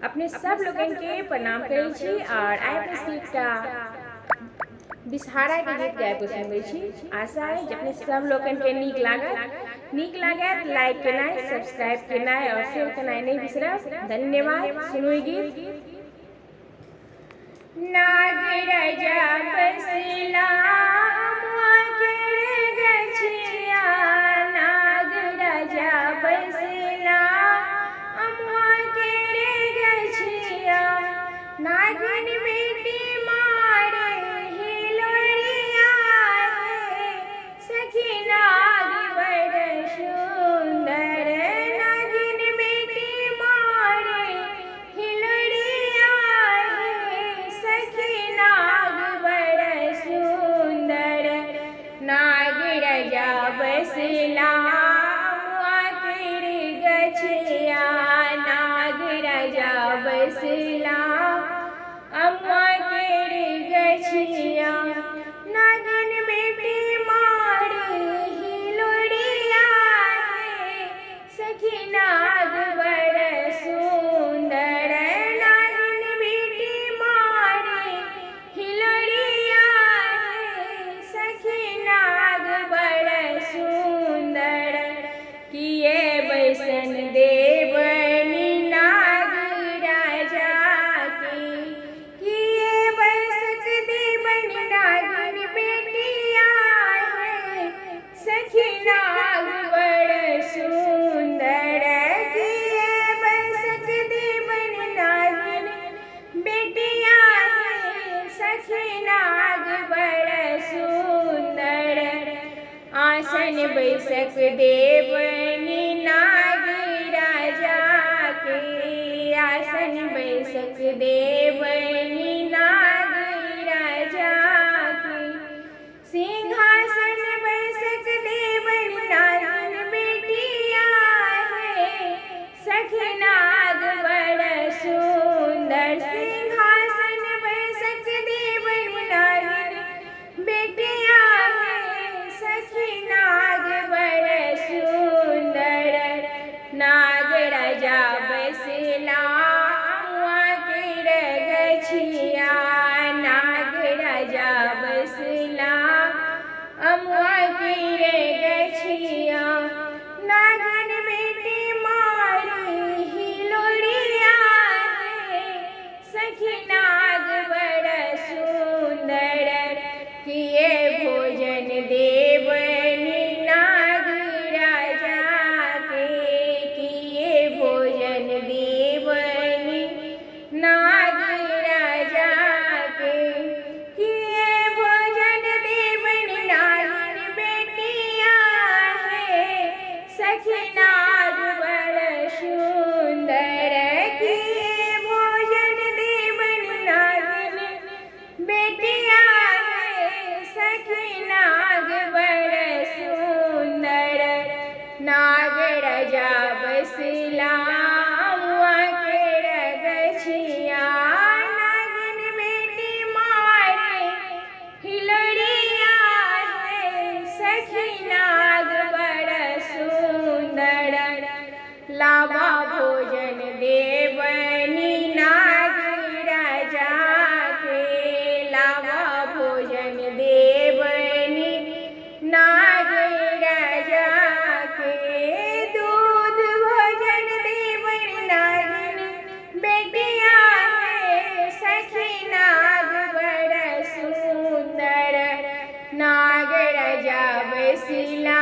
अपने सब लोगन के प्रणाम करै छी और आइ अपने एकटा बिसहारा के गीत गाबि के सुनबै छी। आशा है जे अपने सब लोगन के नीक लागत लाइक केनाइ, सब्सक्राइब केनाइ और शेयर केनाइ नहीं बिसरब। धन्यवाद। सुनू गीत। नागराजा बसला अमुआ केरे गछिया, नागराजा बसला अमुआ केरे गछिया, नागिन बेटी मारे हिलोरिया रे, सखी नाग बड़ सुंदर, नागिन बेटी मारे हिलोरिया रे, सखी नाग बड़ सुंदर। नागराजा बसला अमुआ केरे गछिया, नागराजा बसला अमुआ केरे गछिया, नागिन बेटी मारे हिलोरिया रे, सखी नाग बड़ सुंदर, नागिन बेटी मारे हिलोरिया रे, सखी नाग बड़ सुंदर। किए बैसन देवनी नागराजा के, किए बैसक देवनी नागिन बेटिया है, सखी नाग बड़ सुंदर, किए बैसक देवनी नागिन बेटिया है, सखी नाग बड़ सुंदर। आसन बैसक देवनी नागराजा के, आसन बैसक देवनी नागराजा के, सिंहासन बैसक देवनी नागिन बेटिया है, सखी नाग बड़ सुंदर, सिंहासन बैसक देवनी नागिन बेटिया है, सखी नाग बड़ सुंदर। नागराजा बसला अमुआ केरे गछिया, नागराजा बसला अमुआ केरे गछिया, नागिन बेटी मारे हिलोरिया रे, सखी नाग बड़ सुंदर। किए भोजन देवनी नागराजा के, किए भोजन देवनी नागराजा के, किए भोजन देवनी नागिन बेटिया है, सखी नाग बड़ सुंदर, किए भोजन देवनी नागिन बेटिया है, सखी नाग बड़ सुंदर। नागराजा बसला अमुआ केरे गछिया, नागिन बेटी मारे हिलोरिया है, सखी नाग बड़ सुंदर। लावा भोजन देवनी नागराजा के, लावा भोजन देवनी नागराजा के, दूध भोजन देवनी नागिन बेटिया है, सखी नाग बड़ सुंदर। नागराजा बसला